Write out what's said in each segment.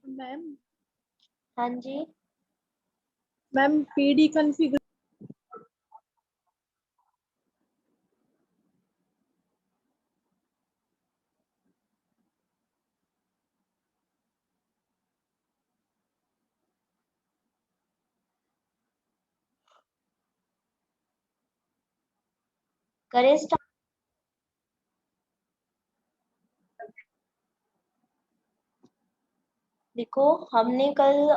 Ma'am हाँ जी ma'am PD configure करें start. देखो हमने कल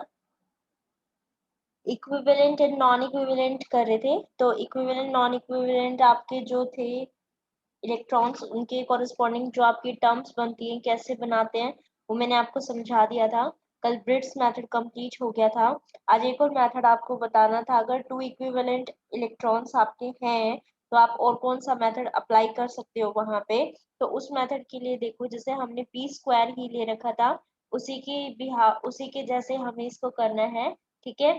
इक्विवेलेंट एंड नॉन इक्विवेलेंट कर रहे थे, तो इक्विवेलेंट नॉन इक्विवेलेंट आपके जो थे इलेक्ट्रॉन्स, उनके कॉरेस्पॉन्डिंग जो आपकी टर्म्स बनती हैं कैसे बनाते हैं वो मैंने आपको समझा दिया था। कल ब्रिट्स मेथड कंप्लीट हो गया था। आज एक और मेथड आपको बताना था। अगर टू इक्विवेलेंट इलेक्ट्रॉन्स आपके हैं तो आप और कौन सा मेथड अप्लाई कर सकते हो वहां पे। तो उस मेथड के लिए देखो, जैसे हमने पी स्क्वायर ही ले रखा था, उसी के जैसे हमें इसको करना है। ठीक है,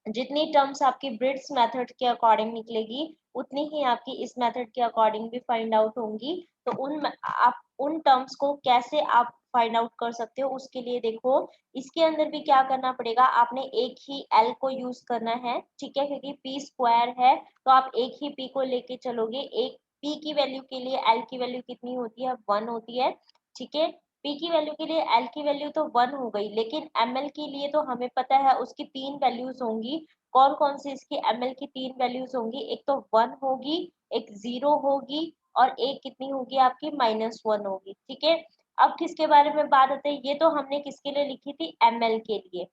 जितनी टर्म्स आपकी ब्रिट्स मेथड के अकॉर्डिंग निकलेगी उतनी ही आपकी इस मेथड के अकॉर्डिंग भी फाइंड आउट होंगी। तो आप उन टर्म्स को कैसे आप फाइंड आउट कर सकते हो, उसके लिए देखो इसके अंदर भी क्या करना पड़ेगा, आपने एक ही एल को यूज करना है। ठीक है, क्योंकि पी स्क्वायर है तो आप एक ही पी को लेके चलोगे। एक पी की वैल्यू के लिए एल की वैल्यू कितनी होती है, 1 होती है। ठीक है, पी की वैल्यू के लिए एल की वैल्यू तो 1 हो गई, लेकिन एम एल के लिए तो हमें पता है उसकी 3 वैल्यूज होंगी। कौन कौन सी इसकी एम एल की 3 वैल्यूज होंगी, एक तो 1 होगी, एक 0 होगी, और एक कितनी होगी आपकी -1 होगी। ठीक है, अब किसके बारे में बात आती है, ये तो हमने किसके लिए लिखी थी, एम एल के लिए।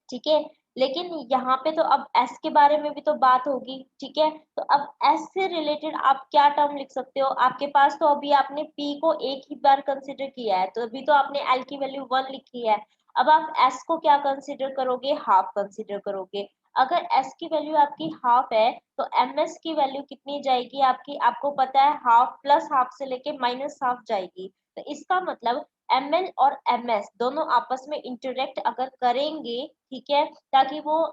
ठीक है, लेकिन यहाँ पे तो अब एस के बारे में भी तो बात होगी। ठीक है, तो अब एस से रिलेटेड आप क्या टर्म लिख सकते हो, आपके पास तो अभी आपने पी को एक ही बार कंसिडर किया है, तो अभी तो आपने एल की वैल्यू 1 लिखी है। अब आप एस को क्या कंसिडर करोगे, हाफ कंसिडर करोगे। अगर एस की वैल्यू आपकी हाफ है तो एम एस की वैल्यू कितनी जाएगी आपकी, आपको पता है हाफ प्लस हाफ से लेके माइनस हाफ जाएगी। तो इसका मतलब ml और ms दोनों आपस में इंटरेक्ट अगर करेंगे, ठीक है, ताकि वो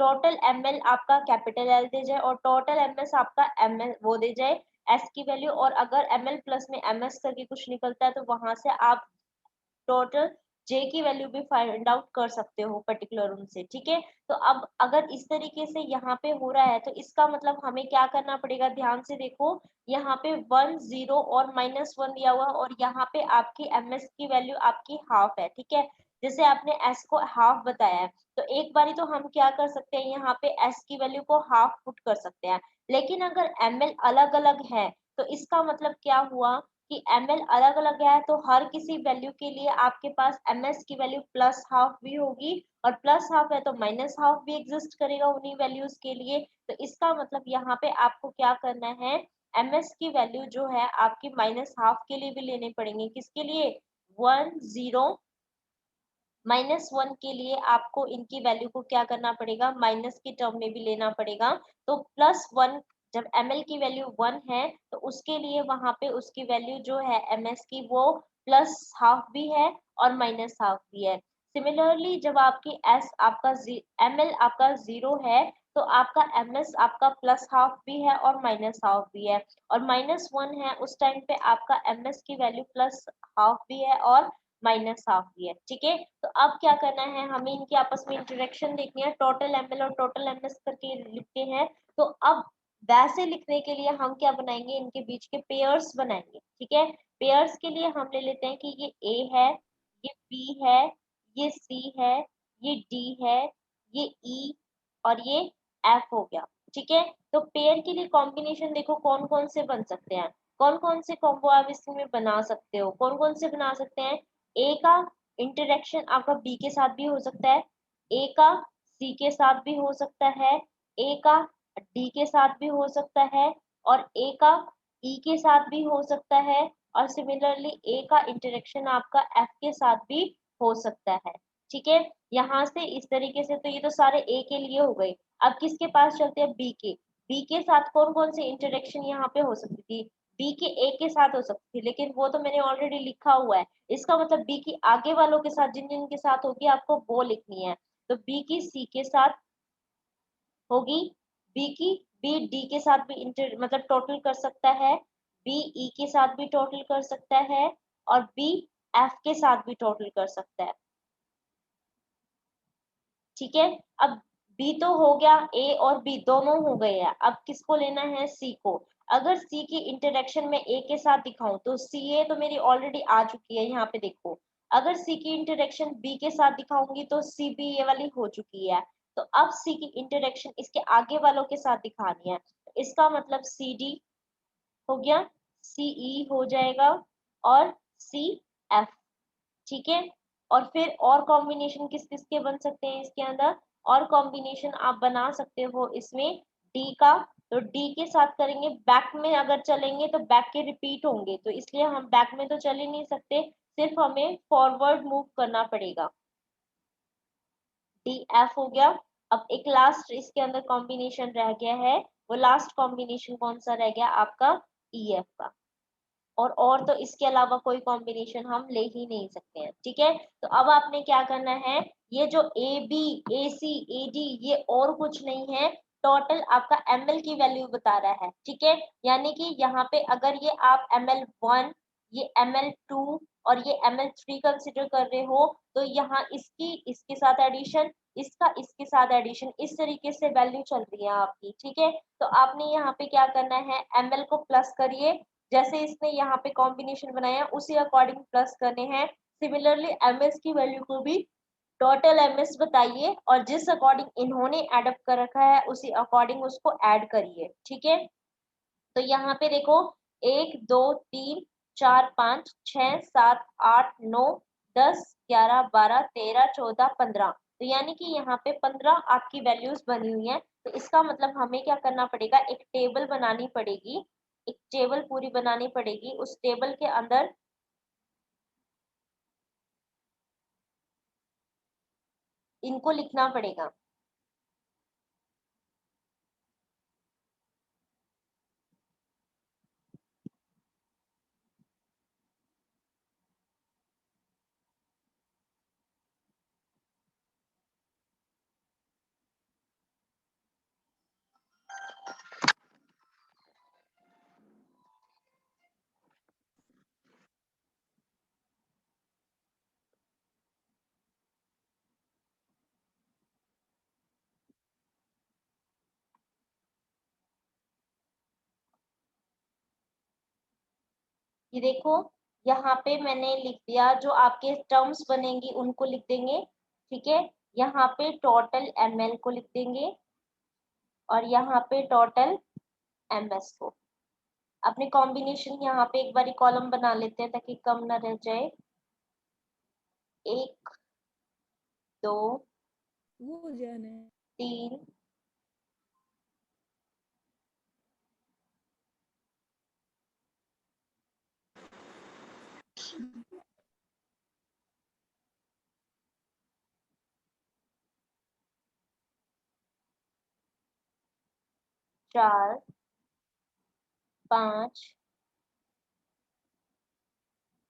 टोटल ml आपका कैपिटल L दे जाए और टोटल ms आपका ml वो दे जाए s की वैल्यू, और अगर ml प्लस में ms करके कुछ निकलता है तो वहां से आप टोटल j की वैल्यू भी फाइंड आउट कर सकते हो पर्टिकुलर उनसे। ठीक है, तो अब अगर इस तरीके से यहाँ पे हो रहा है तो इसका मतलब हमें क्या करना पड़ेगा, ध्यान से देखो, यहाँ पे 1 0 और -1 दिया हुआ, और यहाँ पे आपकी ms की वैल्यू आपकी हाफ है। ठीक है, जैसे आपने s को हाफ बताया है तो एक बारी तो हम क्या कर सकते हैं, यहाँ पे s की वैल्यू को हाफ पुट कर सकते हैं। लेकिन अगर ml अलग अलग है तो इसका मतलब क्या हुआ कि ml अलग अलग है, तो हर किसी वैल्यू के लिए आपके पास ms की वैल्यू प्लस हाफ भी होगी, और प्लस हाफ है तो माइनस हाफ भी एग्जिस्ट करेगा उन्हीं वैल्यूज के लिए। तो इसका मतलब यहाँ पे आपको क्या करना है, ms की वैल्यू जो है आपकी माइनस हाफ के लिए भी लेने पड़ेंगे। किसके लिए, 1 0 -1 के लिए आपको इनकी वैल्यू को क्या करना पड़ेगा, माइनस की टर्म में भी लेना पड़ेगा। तो +1, जब ml की वैल्यू 1 है तो उसके लिए वहां पे उसकी वैल्यू जो है ms की वो प्लस हाफ भी है और माइनस हाफ भी है। सिमिलरली जब आपकी ml आपका 0 है तो आपका ms आपका प्लस हाफ भी है और माइनस हाफ भी है, और -1 है उस टाइम पे आपका ms की वैल्यू प्लस हाफ भी है और माइनस हाफ भी है। ठीक है, तो अब क्या करना है, हमें इनकी आपस में इंटरेक्शन देखनी है। टोटल ml और टोटल ms करके लिखते हैं, तो अब वैसे लिखने के लिए हम क्या बनाएंगे, इनके बीच के पेयर्स बनाएंगे। ठीक है, पेयर्स के लिए हम ले लेते हैं कि ये a है, ये b है, ये c है, ये d है, ये e और ये f हो गया। ठीक है, तो पेयर के लिए कॉम्बिनेशन देखो कौन कौन से बन सकते हैं, कौन कौन से कॉम्बो आप इसमें बना सकते हो, कौन कौन से बना सकते हैं। ए का इंटरेक्शन आपका बी के साथ भी हो सकता है, ए का सी के साथ भी हो सकता है, ए का डी के साथ भी हो सकता है, और ए का ई के साथ भी हो सकता है, और सिमिलरली ए का इंटरेक्शन आपका एफ के साथ भी हो सकता है। ठीक है, यहाँ से इस तरीके से तो ये तो सारे ए के लिए हो गए। अब किसके पास चलते हैं, बी के साथ कौन कौन से इंटरेक्शन यहाँ पे हो सकती थी, बी के ए के साथ हो सकती थी, लेकिन वो तो मैंने ऑलरेडी लिखा हुआ है। इसका मतलब बी की आगे वालों के साथ जिन जिन के साथ होगी आपको वो लिखनी है। तो बी की सी के साथ होगी, बी डी के साथ भी इंटर मतलब टोटल कर सकता है, बी ई के साथ भी टोटल कर सकता है, और बी एफ के साथ भी टोटल कर सकता है। ठीक है। अब बी तो हो गया, ए और बी दोनों हो गए हैं, अब किसको लेना है, सी को। अगर सी की इंटरेक्शन में ए के साथ दिखाऊं तो सी ए तो मेरी ऑलरेडी आ चुकी है, यहाँ पे देखो। अगर सी की इंटरेक्शन बी के साथ दिखाऊंगी तो सी बी ये वाली हो चुकी है। तो अब सी की इंटरेक्शन इसके आगे वालों के साथ दिखानी है, इसका मतलब सी डी हो गया, सी ई हो जाएगा और सी एफ। ठीक है। और फिर और कॉम्बिनेशन किस किस के बन सकते हैं इसके अंदर, और कॉम्बिनेशन आप बना सकते हो इसमें डी का। तो डी के साथ करेंगे, बैक में अगर चलेंगे तो बैक के रिपीट होंगे, तो इसलिए हम बैक में तो चल ही नहीं सकते, सिर्फ हमें फॉरवर्ड मूव करना पड़ेगा। डी एफ हो गया। अब एक लास्ट इसके अंदर कॉम्बिनेशन रह गया है, वो लास्ट कॉम्बिनेशन कौन सा रह गया आपका, ई एफ का। और तो इसके अलावा कोई कॉम्बिनेशन हम ले ही नहीं सकते हैं। ठीक है। तो अब आपने क्या करना है, ये जो A B A C A D ये और कुछ नहीं है, टोटल आपका एमएल की वैल्यू बता रहा है। ठीक है। यानी कि यहाँ पे अगर ये आप ML1, ये ML2 और ये ML3 कंसिडर कर रहे हो, तो यहाँ इसकी इसके साथ एडिशन, इसका इसके साथ एडिशन, इस तरीके से वैल्यू चल रही है आपकी। ठीक है। तो आपने यहाँ पे क्या करना है, ML को प्लस करिए, जैसे इसने यहाँ पे कॉम्बिनेशन बनाया उसी अकॉर्डिंग प्लस करने हैं। सिमिलरली एमएस की वैल्यू को भी टोटल एमएस बताइए, और जिस अकॉर्डिंग इन्होंने एडप्ट कर रखा है उसी अकॉर्डिंग उसको ऐड करिए। ठीक है। तो यहाँ पे देखो, 1 2 3 4 5 6 7 8 9 10 11 12 13 14 15, तो यानी कि यहाँ पे 15 आपकी वैल्यूज बनी हुई हैं। तो इसका मतलब हमें क्या करना पड़ेगा, एक टेबल बनानी पड़ेगी, एक टेबल पूरी बनानी पड़ेगी, उस टेबल के अंदर इनको लिखना पड़ेगा। ये देखो, यहाँ पे मैंने लिख दिया, जो आपके टर्म्स बनेंगी उनको लिख देंगे। ठीक है। यहाँ पे टोटल एमएल को लिख देंगे और यहाँ पे टोटल एमएस को। अपने कॉम्बिनेशन यहाँ पे एक बारी कॉलम बना लेते हैं ताकि कम ना रह जाए। 1 2 वो जाने 3 4 5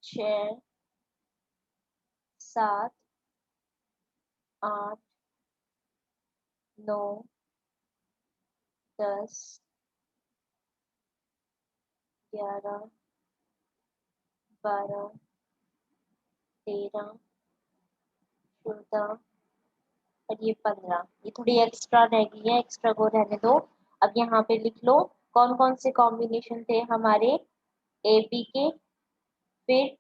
6 7 8 9 10 11 12 13 14 और ये 15, ये थोड़ी एक्स्ट्रा रह गई है, एक्स्ट्रा को रहने दो। अब यहाँ पे लिख लो कौन कौन से कॉम्बिनेशन थे हमारे, ए बी के, फिर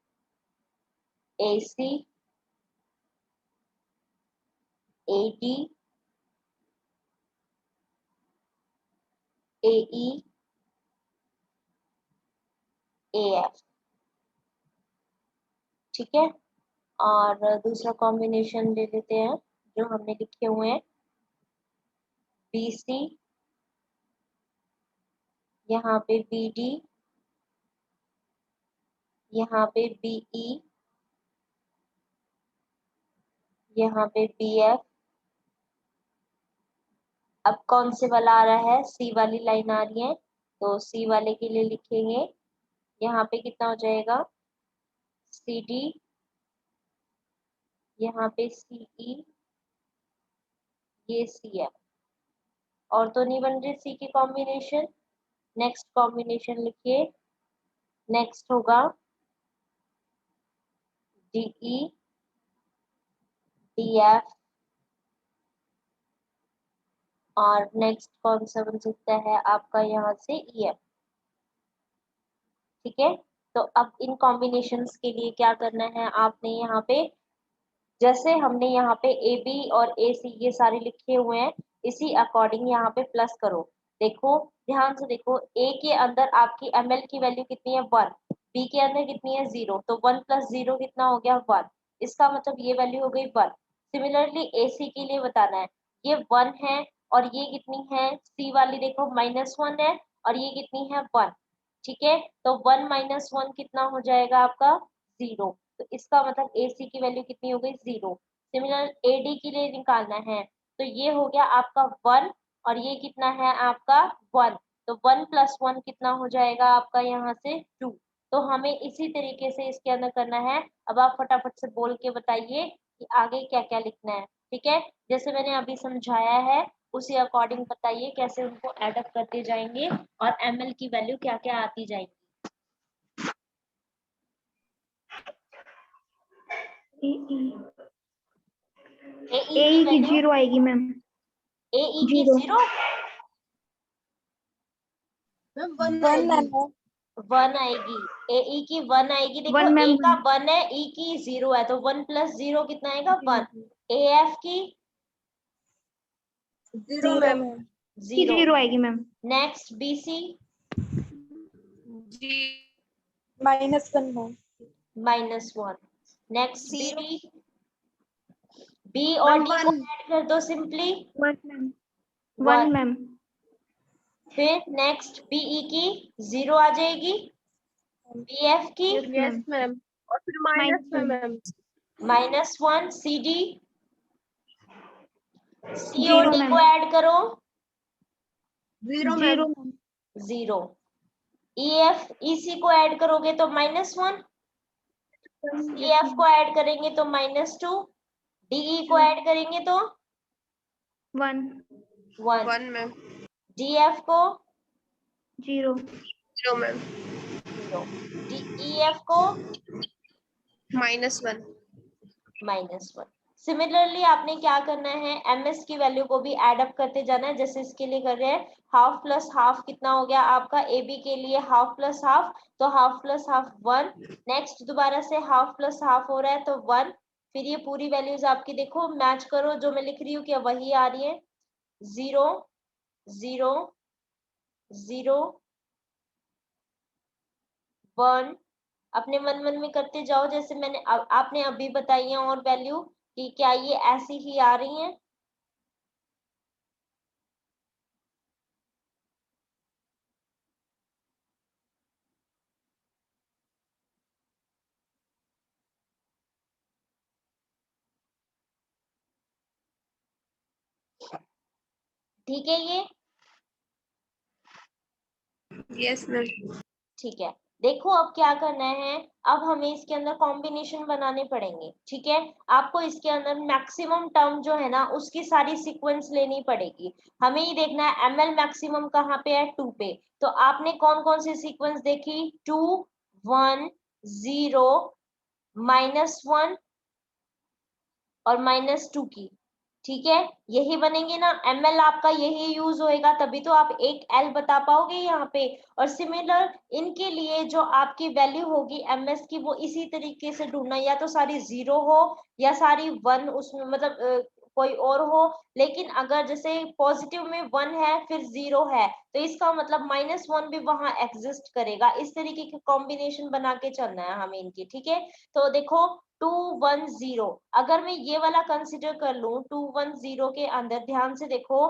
ए सी, A D, A E, A F. ठीक है। और दूसरा कॉम्बिनेशन ले लेते हैं जो हमने लिखे हुए हैं, बी सी, यहाँ पे बी डी, यहाँ पे बी ई, यहाँ पे बी एफ। अब कौन से वाला आ रहा है, सी वाली लाइन आ रही है, तो सी वाले के लिए लिखेंगे, यहाँ पे कितना हो जाएगा, सी डी, यहाँ पे सी ई, ये सी एफ। और तो नहीं बन रही सी की कॉम्बिनेशन, नेक्स्ट कॉम्बिनेशन लिखिए। नेक्स्ट होगा डी ई, डी एफ, और नेक्स्ट कौन सा बन सकता है आपका यहाँ से EF। ठीक है, तो अब इन कॉम्बिनेशंस के लिए क्या करना है आपने यहाँ पे, जैसे हमने यहाँ पे AB और AC ये सारे लिखे हुए हैं, इसी अकॉर्डिंग यहाँ पे प्लस करो। देखो ध्यान से देखो, A के अंदर आपकी ml की वैल्यू कितनी है 1, B के अंदर कितनी है 0, तो 1 + 0 कितना हो गया 1, इसका मतलब ये वैल्यू हो गई 1। सिमिलरली AC के लिए बताना है, ये 1 है और ये कितनी है C वाली देखो -1 है और ये कितनी है 1। ठीक है, तो 1 - 1 कितना हो जाएगा आपका 0, तो इसका मतलब AC की वैल्यू कितनी हो गई 0। सिमिलर AD के लिए निकालना है, तो ये हो गया आपका 1 और ये कितना है आपका 1, तो 1 + 1 कितना हो जाएगा आपका यहाँ से 2। तो हमें इसी तरीके से इसके अंदर करना है। अब आप फटाफट से बोल के बताइए कि आगे क्या क्या लिखना है। ठीक है, जैसे मैंने अभी समझाया है उसी अकॉर्डिंग बताइए कैसे उनको एडअप करते जाएंगे और ml की वैल्यू क्या क्या आती जाएगी। AE की 0 आएगी मैम। AE की 0 मैम 1 आएगी। 1 आएगी, AE की 1 आएगी। देखो 1 मैम, A का 1 है, E की 0 है, तो 1 + 0 कितना आएगा 1। AF की 0 मैम। 0 0 आएगी ma'am. Next BC -1 ma'am. -1 next BD, B और D को ऐड कर दो सिंपली 1 मैम। 1 मैम। फिर नेक्स्ट BE की 0 आ जाएगी, BF की यस मैम, और फिर माइनस में मैम। -1, CD C और 0 D मैम। को ऐड करो 0 मैम। 0। EF EC को ऐड करोगे तो -1, CF को ऐड करेंगे तो -2, DE को ऐड करेंगे तो 1 1 मैम। DF को 0 मैम। 0 EF को -1 -1। सिमिलरली आपने क्या करना है, MS की वैल्यू को भी एड अप करते जाना है। जैसे इसके लिए कर रहे हैं हाफ + हाफ कितना हो गया आपका, AB के लिए हाफ + हाफ, तो हाफ + हाफ 1। नेक्स्ट दोबारा से हाफ + हाफ हो रहा है तो 1। फिर ये पूरी वैल्यूज आपकी देखो मैच करो, जो मैं लिख रही हूँ क्या वही आ रही है, 0 0 0 1। अपने मन मन में करते जाओ, जैसे मैंने आपने अभी बताई है और वैल्यू कि क्या ये ऐसी ही आ रही हैं। ठीक है ये, यस मैम। ठीक है। देखो अब क्या करना है, अब हमें इसके अंदर कॉम्बिनेशन बनाने पड़ेंगे। ठीक है, आपको इसके अंदर मैक्सिमम टर्म जो है ना उसकी सारी सीक्वेंस लेनी पड़ेगी। हमें ये देखना है ml मैक्सिमम कहाँ पे है 2 पे, तो आपने कौन कौन सी सीक्वेंस देखी 2 1 0 -1 और -2 की। ठीक है, यही बनेंगे ना, ml आपका यही यूज होएगा, तभी तो आप एक l बता पाओगे यहाँ पे। और सिमिलर इनके लिए जो आपकी वैल्यू होगी ms की, वो इसी तरीके से ढूंढना, या तो सारी 0 हो या सारी 1 उसमें, मतलब कोई और हो। लेकिन अगर जैसे पॉजिटिव में 1 है फिर 0 है, तो इसका मतलब -1 भी वहां एग्जिस्ट करेगा। इस तरीके के कॉम्बिनेशन बना के चलना है हमें इनकी। ठीक है, तो देखो 2 1 0, अगर मैं ये वाला कंसिडर कर लूं 2 1 0 के अंदर, ध्यान से देखो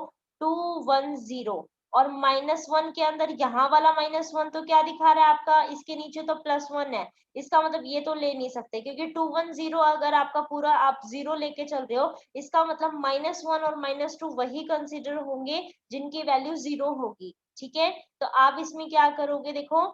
2 1 0 और -1 के अंदर यहाँ वाला -1 तो क्या दिखा रहा है आपका, इसके नीचे तो +1 है। इसका मतलब ये तो ले नहीं सकते, क्योंकि 2 1 0 अगर आपका पूरा आप 0 लेके चल रहे हो, इसका मतलब -1 और -2 वही कंसिडर होंगे जिनकी वैल्यू 0 होगी। ठीक है, तो आप इसमें क्या करोगे, देखो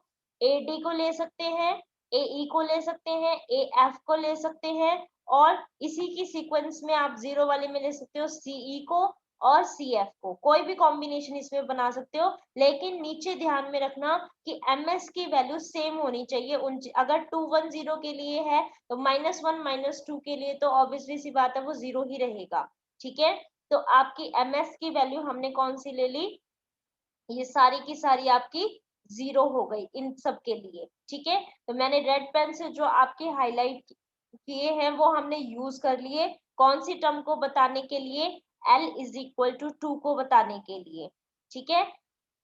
AD को ले सकते हैं, AE को ले सकते हैं, AF को ले सकते हैं, और इसी की सीक्वेंस में आप 0 वाले में ले सकते हो CE को और CF को। कोई भी कॉम्बिनेशन इसमें बना सकते हो, लेकिन नीचे ध्यान में रखना कि MS की वैल्यू सेम होनी चाहिए। अगर 2 1 0 के लिए है तो -1 -2 के लिए तो ऑब्वियसली सी बात है वो 0 ही रहेगा। ठीक है, तो आपकी ms की वैल्यू हमने कौन सी ले ली, ये सारी की सारी आपकी 0 हो गई इन सब के लिए। ठीक है, तो मैंने रेड पेन से जो आपके हाईलाइट किए हैं वो हमने यूज कर लिए, कौन सी टर्म को बताने के लिए, l इज इक्वल टू 2 को बताने के लिए। ठीक है,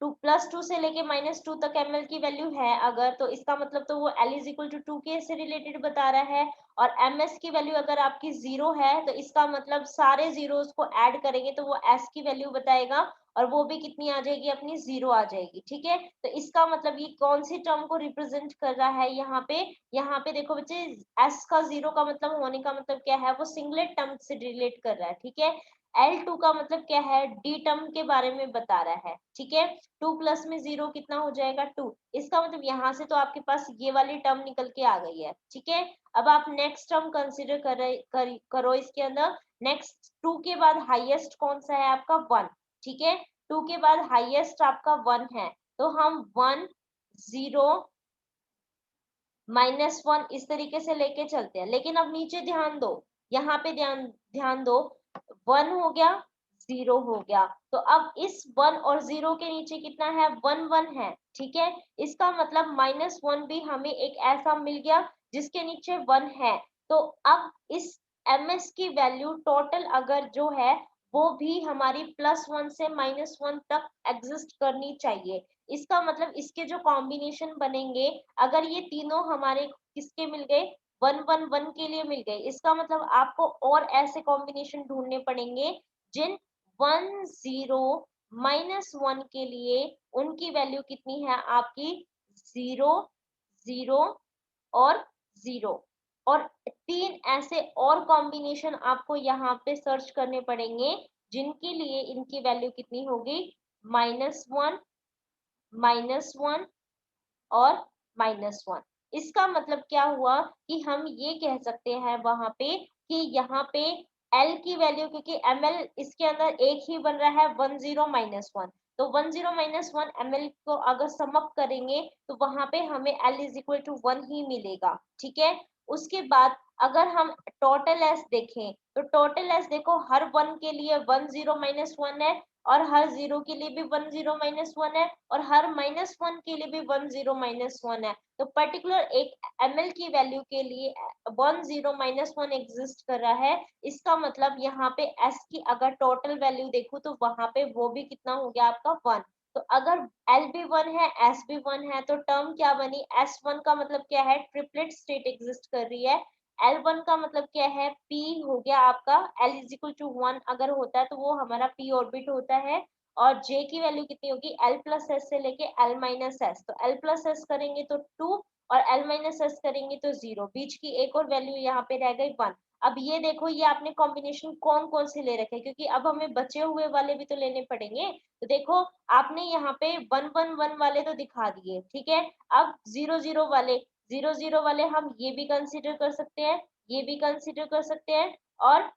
2 +2 से लेके -2 तक ml की वैल्यू है अगर, तो इसका मतलब तो वो l इज इक्वल टू 2 के से रिलेटेड बता रहा है। और ms की वैल्यू अगर आपकी 0 है तो इसका मतलब सारे जीरोस को ऐड करेंगे तो वो s की वैल्यू बताएगा, और वो भी कितनी आ जाएगी, अपनी 0 आ जाएगी। ठीक है, तो इसका मतलब ये कौन सी टर्म को रिप्रेजेंट कर रहा है यहाँ पे देखो बच्चे, s का 0 का मतलब होने का मतलब क्या है, वो सिंगलेट टर्म से रिलेट कर रहा है। ठीक है, L2 का मतलब क्या है, डी टर्म के बारे में बता रहा है। ठीक है, 2 प्लस में 0 कितना हो जाएगा, 2। इसका मतलब यहाँ से तो आपके पास ये वाली टर्म निकल के आ गई है। ठीक है, अब आप नेक्स्ट टर्म कंसिडर करो इसके अंदर। नेक्स्ट 2 के बाद हाईएस्ट कौन सा है आपका, 1। ठीक है, 2 के बाद हाईएस्ट आपका 1 है, तो हम 1 0 -1 इस तरीके से लेके चलते हैं। लेकिन अब नीचे ध्यान दो, यहाँ पे ध्यान ध्यान दो, 1 हो गया, 0 हो गया, तो अब इस 1 और 0 के नीचे कितना है, 1 1 है। ठीक है, इसका मतलब -1 भी हमें एक ऐसा मिल गया जिसके नीचे 1 है। तो अब इस ms की वैल्यू टोटल अगर जो है वो भी हमारी +1 से -1 तक एग्जिस्ट करनी चाहिए। इसका मतलब इसके जो कॉम्बिनेशन बनेंगे, अगर ये तीनों हमारे किसके मिल गए, 1 1 1 के लिए मिल गए, इसका मतलब आपको और ऐसे कॉम्बिनेशन ढूंढने पड़ेंगे जिन 1 0 -1 के लिए उनकी वैल्यू कितनी है आपकी, 0 0 और 0। और 3 ऐसे और कॉम्बिनेशन आपको यहाँ पे सर्च करने पड़ेंगे जिनके लिए इनकी वैल्यू कितनी होगी, -1 -1 और -1। इसका मतलब क्या हुआ कि हम ये कह सकते हैं वहां पे कि यहाँ पे L की वैल्यू, क्योंकि ML इसके अंदर एक ही बन रहा है 1 0 -1, तो 1 0 -1 ML को अगर सम अप करेंगे तो वहां पे हमें L इज इक्वल टू 1 ही मिलेगा। ठीक है, उसके बाद अगर हम टोटल S देखें तो टोटल S देखो, हर 1 के लिए 1 0 -1 है, और हर 0 के लिए भी 1 0 -1 है, और हर -1 के लिए भी 1 0 -1 है। तो पर्टिकुलर एक ml की वैल्यू के लिए 1 0 -1 एग्जिस्ट कर रहा है। इसका मतलब यहाँ पे s की अगर टोटल वैल्यू देखूं तो वहां पे वो भी कितना हो गया आपका 1। तो अगर l भी 1 है, s भी 1 है, तो टर्म क्या बनी, s1 का मतलब क्या है, ट्रिपलेट स्टेट एग्जिस्ट कर रही है। L1 का मतलब क्या है, P हो गया आपका, L इज इक्वल टू 1 अगर होता है तो वो हमारा P ऑर्बिट होता है। और J की वैल्यू कितनी होगी, L प्लस एस से लेके L माइनस एस, तो L प्लस एस करेंगे तो 2 और L माइनस एस करेंगे तो 0, बीच की एक और वैल्यू यहाँ पे रह गई 1। अब ये देखो, ये आपने कॉम्बिनेशन कौन कौन से ले रखे, क्योंकि अब हमें बचे हुए वाले भी तो लेने पड़ेंगे। तो देखो आपने यहाँ पे 1 1 1 वाले तो दिखा दिए। ठीक है, अब 0 0 वाले, 0 0 वाले हम ये भी कंसीडर कर सकते हैं, ये भी कंसीडर कर सकते हैं, और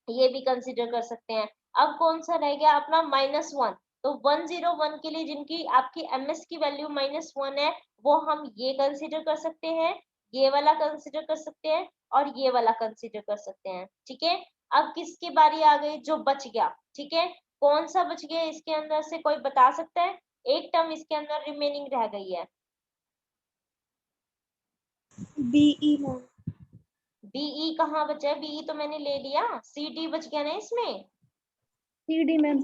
ये भी कंसीडर कर सकते हैं। अब कौन सा रह गया अपना -1, तो 1 0 1 के लिए जिनकी आपकी ms की वैल्यू -1 है वो हम ये कंसीडर कर सकते हैं, ये वाला कंसीडर कर सकते हैं, और ये वाला कंसीडर कर सकते हैं। ठीक है, अब किसकी बारी आ गई, जो बच गया। ठीक है, कौन सा बच गया इसके अंदर से, कोई बता सकता है, एक टर्म इसके अंदर रिमेनिंग रह गई है, BE मैम। बीई कहाँ बचा है, बीई तो मैंने ले लिया, सी डी बच गया ना इसमें। CD ma'am.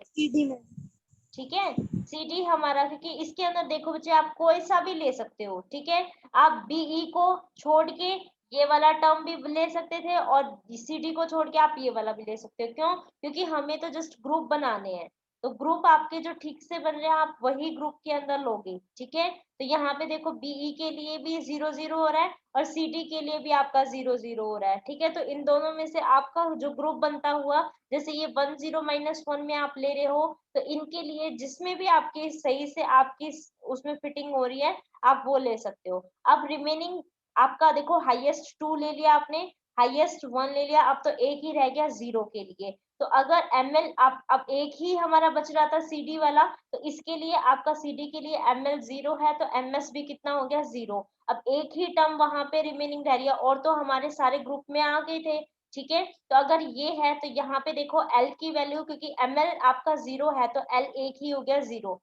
CD ma'am. ठीक है, सी डी हमारा, क्योंकि इसके अंदर देखो बच्चे आप कोई सा भी ले सकते हो। ठीक है, आप बीई को छोड़ के ये वाला टर्म भी ले सकते थे, और सी डी को छोड़ के आप ये वाला भी ले सकते हो। क्यों, क्योंकि हमें तो जस्ट ग्रुप बनाने हैं, तो ग्रुप आपके जो ठीक से बन रहे हैं आप वही ग्रुप के अंदर लोगे। ठीक है, तो यहाँ पे देखो बीई के लिए भी 0 0 हो रहा है, और सी डी के लिए भी आपका 0 0 हो रहा है। ठीक है, तो इन दोनों में से आपका जो ग्रुप बनता हुआ, जैसे ये 1 0 -1 में आप ले रहे हो, तो इनके लिए जिसमें भी आपकी सही से आपकी उसमें फिटिंग हो रही है आप वो ले सकते हो। अब रिमेनिंग आपका देखो, हाईएस्ट 2 ले लिया आपने, हाईएस्ट 1 ले लिया, अब तो एक ही रह गया 0 के लिए। तो अगर ml आप अब एक ही हमारा बच रहा था cd वाला, तो इसके लिए आपका cd के लिए ml 0 है, तो ms भी कितना हो गया 0। अब एक ही टर्म वहां पे रिमेनिंग रह रही है, और तो हमारे सारे ग्रुप में आ गए थे, ठीक है। तो अगर ये है तो यहाँ पे देखो L की वैल्यू, क्योंकि ML आपका 0 है तो L एक ही हो गया 0,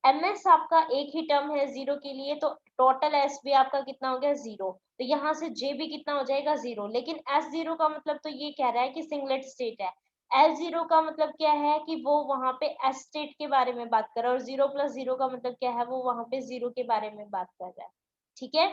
MS आपका एक ही टर्म है 0 के लिए, तो टोटल S भी आपका कितना हो गया 0, तो यहाँ से J भी कितना हो जाएगा 0। लेकिन S0 का मतलब तो ये कह रहा है कि सिंगलेट स्टेट है, L0 का मतलब क्या है कि वो वहां पे S स्टेट के बारे में बात कर रहा है, और 0+0 का मतलब क्या है, वो वहां पे 0 के बारे में बात कर रहा है। ठीक है,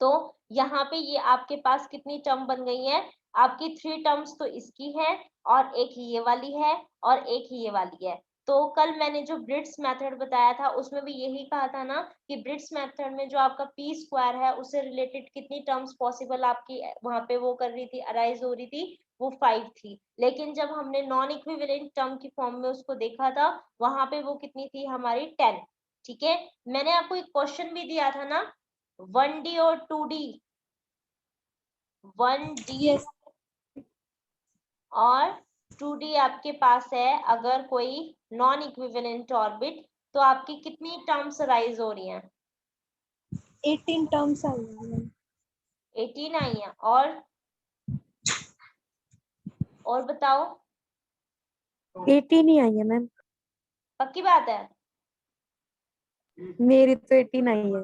तो यहाँ पे ये आपके पास कितनी टर्म बन गई है, आपकी 3 टर्म्स तो इसकी है, और एक ये वाली है, और एक ये वाली है। तो कल मैंने जो ब्रिट्स मेथड बताया था उसमें भी यही कहा था ना कि ब्रिट्स मेथड में जो आपका पी स्क्वायर है उससे रिलेटेड कितनी टर्म्स पॉसिबल आपकी वहां पे वो कर रही थी, अराइज हो रही थी, वो 5 थी। लेकिन जब हमने नॉन इक्विवेलेंट टर्म की फॉर्म में उसको देखा था, वहां पे वो कितनी थी, हमारी 10। ठीक है, मैंने आपको एक क्वेश्चन भी दिया था ना, 1D और 2D, 1D Yes. और 2D आपके पास है, अगर कोई नॉन इक्विवेलेंट ऑर्बिट, तो आपकी कितनी टर्म्स राइज हो रही हैं, 18 terms आई हैं मैम। 18 आई हैं। और बताओ, 18 ही आई है मैम। पक्की बात है? मेरी तो 18 आई है।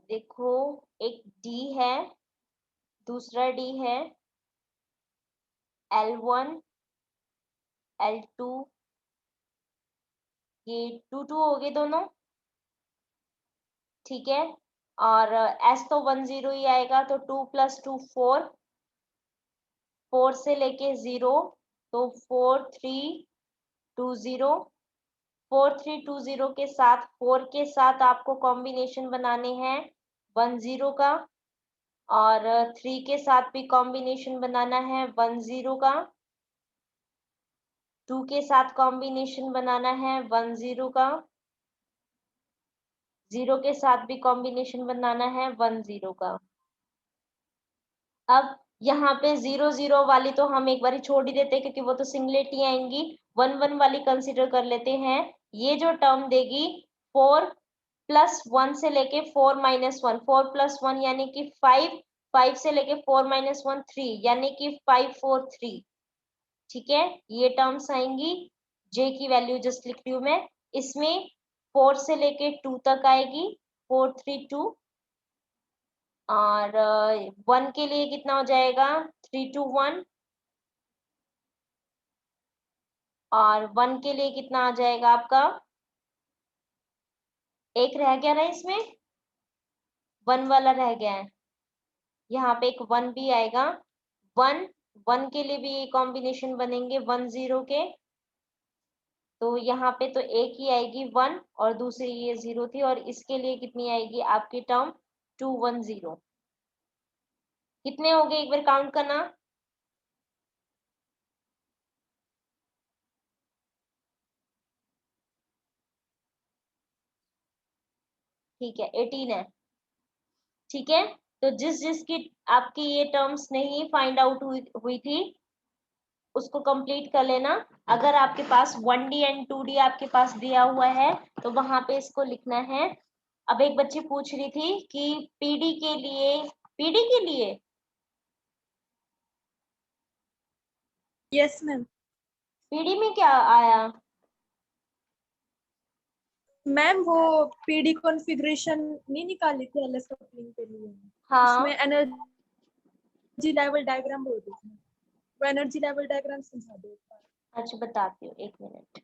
देखो, एक D है, दूसरा D है, L1, L2, ये 2 हो गए दोनों। ठीक है, और S तो 10 ही आएगा, तो 2 + 2 4, 4 से लेके 0, तो 4 3 2 0, 4 3 2 0 के साथ 4 के साथ आपको कॉम्बिनेशन बनाने हैं 1 0 का, और 3 के साथ भी कॉम्बिनेशन बनाना है 1 0 का, 2 के साथ कॉम्बिनेशन बनाना है 1 0 का, 0 के साथ भी कॉम्बिनेशन बनाना है 1 0 का। अब यहाँ पे 0 0 वाली तो हम एक बार छोड़ ही देते हैं, क्योंकि वो तो सिंगलेट ही आएंगी, 1 1 वाली कंसीडर कर लेते हैं। ये जो टर्म देगी 4 + 1 से लेके 4 - 1, 4 + 1 यानी कि 5, 5 से लेके 4 - 1 3, यानी कि 5 4 3। ठीक है, ये टर्म्स आएंगी, जे की वैल्यू जस्ट लिख रही हूँ मैं, इसमें 4 से लेके 2 तक आएगी, 4 3 2, और 1 के लिए कितना हो जाएगा, 3 2 1, और 1 के लिए कितना आ जाएगा आपका, एक रह गया ना इसमें, 1 वाला रह गया है, यहाँ पे एक 1 भी आएगा, 1 1 के लिए भी कॉम्बिनेशन बनेंगे 1 0 के, तो यहाँ पे तो एक ही आएगी 1, और दूसरी ये 0 थी, और इसके लिए कितनी आएगी आपकी टर्म 2 1 0। कितने हो गए, एक बार काउंट करना। ठीक है, 18 है। ठीक है, तो जिस जिसकी आपकी ये टर्म्स नहीं फाइंड आउट हुई थी उसको कंप्लीट कर लेना। अगर आपके पास 1D एंड 2D आपके पास दिया हुआ है तो वहां पे इसको लिखना है। अब एक बच्ची पूछ रही थी कि पीडी के लिए यस मैम। पीडी में क्या आया? मैम वो पीडी कॉन्फ़िगरेशन नहीं निकाली थी एलएस कपलिंग के लिए, उसमें हाँ, एनर्जी लेवल डायग्राम बोल रही थी, वो एनर्जी लेवल डायग्राम समझा दो एक बार। अच्छा बताती हूँ, एक मिनट।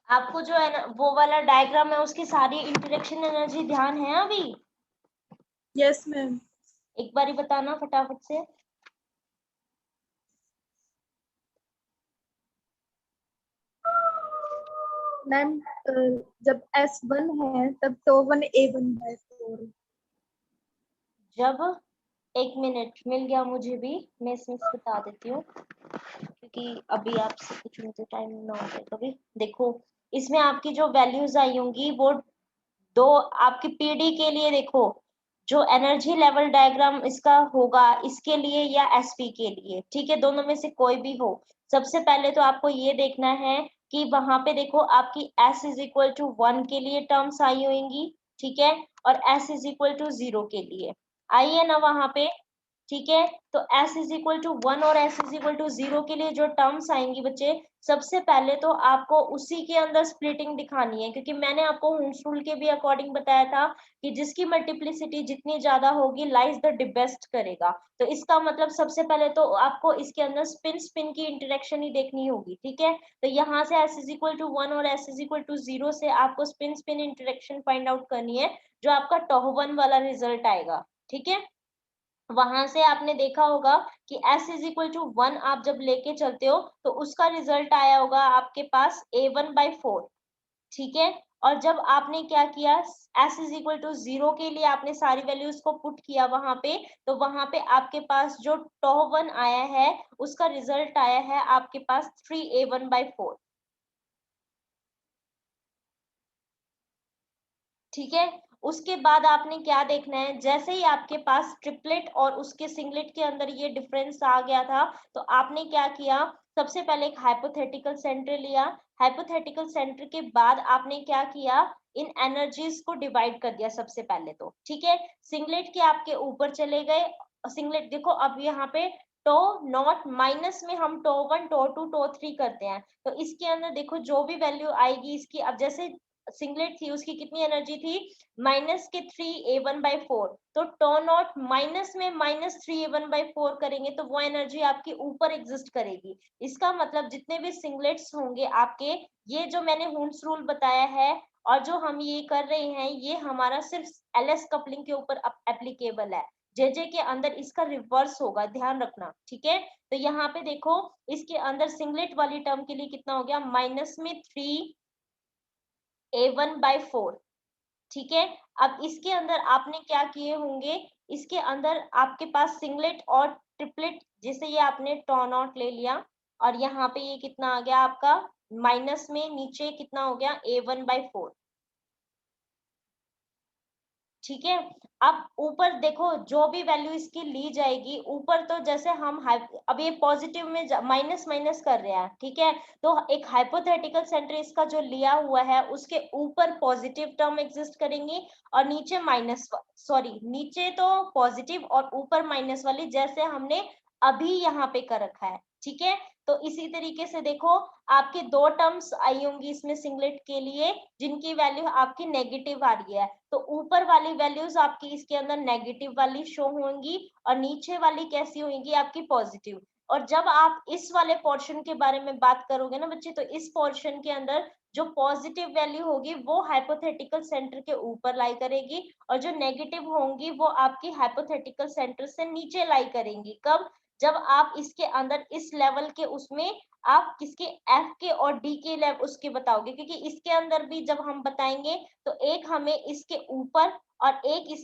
आपको जो है ना वो वाला डायग्राम है उसकी सारी इंटरेक्शन एनर्जी ध्यान है अभी? Yes ma'am. एक बारी बताना फटाफट से। मैम जब S1 है तब तो 1A1/4, जब एक मिनट, मिल गया मुझे भी, मैं इसमें से बता देती हूँ क्योंकि अभी आपसे कुछ मुझे टाइम ना हो जाए कभी। देखो इसमें आपकी जो वैल्यूज आई होंगी वो दो आपकी पीडी के लिए, देखो जो एनर्जी लेवल डायग्राम इसका होगा इसके लिए या एसपी के लिए, ठीक है, दोनों में से कोई भी हो। सबसे पहले तो आपको ये देखना है कि वहां पे देखो आपकी S इज इक्वल टू 1 के लिए टर्म्स आई होंगी, ठीक है, और S इज इक्वल टू 0 के लिए आई है ना वहां पे, ठीक है। तो S इज इक्वल टू 1 और S इज इक्वल टू 0 के लिए जो टर्म्स आएंगी बच्चे, सबसे पहले तो आपको उसी के अंदर स्प्लिटिंग दिखानी है, क्योंकि मैंने आपको हुंस रूल के भी अकॉर्डिंग बताया था कि जिसकी मल्टीप्लिसिटी जितनी ज्यादा होगी लाइज द डिबेस्ट करेगा। तो इसका मतलब सबसे पहले तो आपको इसके अंदर स्पिन स्पिन की इंटरेक्शन ही देखनी होगी, ठीक है। तो यहाँ से S इज इक्वल टू 1 और S इज इक्वल टू 0 से आपको spin spin interaction find out करनी है, जो आपका टॉह1 वाला रिजल्ट आएगा, ठीक है। वहां से आपने देखा होगा कि S इज इक्वल टू 1 आप जब लेके चलते हो तो उसका रिजल्ट आया होगा आपके पास A1/4, ठीक है। और जब आपने क्या किया, S इज इक्वल टू 0 के लिए आपने सारी वैल्यूज को पुट किया वहां पे, तो वहां पे आपके पास जो टॉह1 आया है उसका रिजल्ट आया है आपके पास 3A1/4, ठीक है। उसके बाद आपने क्या देखना है, जैसे ही आपके पास ट्रिपलेट और उसके सिंगलेट के अंदर ये डिफरेंस आ गया था, तो आपने क्या किया, सबसे पहले एक हाइपोथेटिकल सेंटर लिया। हाइपोथेटिकल सेंटर के बाद आपने क्या किया, इन एनर्जीज को डिवाइड कर दिया सबसे पहले तो, ठीक है। सिंगलेट के आपके ऊपर चले गए, सिंगलेट देखो अब यहाँ पे टो नॉट माइनस में हम टो1 टो2 टो3 करते हैं, तो इसके अंदर देखो जो भी वैल्यू आएगी इसकी, अब जैसे सिंगलेट थी उसकी कितनी एनर्जी थी, माइनस के 3A1/4, तो टो नॉट माइनस में -3A1/4 करेंगे तो वो एनर्जी आपकी ऊपर एग्जिस्ट करेगी। इसका मतलब जितने भी सिंगलेट्स होंगे आपके, ये जो मैंने हुंस रूल बताया है और जो हम ये कर रहे हैं, ये हमारा सिर्फ एलएस कपलिंग के ऊपर एप्लीकेबल है। जेजे के अंदर इसका रिवर्स होगा, ध्यान रखना, ठीक है। तो यहाँ पे देखो इसके अंदर सिंगलेट वाली टर्म के लिए कितना हो गया, माइनस में 3A1/4, ठीक है। अब इसके अंदर आपने क्या किए होंगे, इसके अंदर आपके पास सिंगलेट और ट्रिपलेट, जैसे ये आपने टॉ नॉट ले लिया और यहाँ पे ये कितना आ गया आपका, माइनस में नीचे कितना हो गया A1/4, ठीक है। अब ऊपर देखो जो भी वैल्यू इसकी ली जाएगी ऊपर, तो जैसे हम अब ये पॉजिटिव में माइनस माइनस कर रहे हैं, ठीक है, तो एक हाइपोथेटिकल सेंटर इसका जो लिया हुआ है उसके ऊपर पॉजिटिव टर्म एग्जिस्ट करेंगी और नीचे माइनस, सॉरी नीचे तो पॉजिटिव और ऊपर माइनस वाली, जैसे हमने अभी यहाँ पे कर रखा है, ठीक है। तो इसी तरीके से देखो आपकी दो टर्म्स आई होंगी इसमें सिंगलेट के लिए जिनकी वैल्यू आपकी नेगेटिव आ रही है, तो ऊपर वाली वैल्यूज आपकी इसके अंदर नेगेटिव वाली शो होंगी और नीचे वाली कैसी होंगी आपकी पॉजिटिव। और जब आप इस वाले पोर्शन के बारे में बात करोगे ना बच्चे, तो इस पोर्शन के अंदर जो पॉजिटिव वैल्यू होगी वो हाइपोथेटिकल सेंटर के ऊपर लाई करेगी और जो नेगेटिव होंगी वो आपकी हाइपोथेटिकल सेंटर से नीचे लाई करेंगी। कब, जब आप इसके अंदर इस लेवल के उसमें आप किसके एफ के और डी के लेवल उसके बताओगे, क्योंकि इसके अंदर भी जब हम बताएंगे तो एक हमें इसके ऊपर और एक इस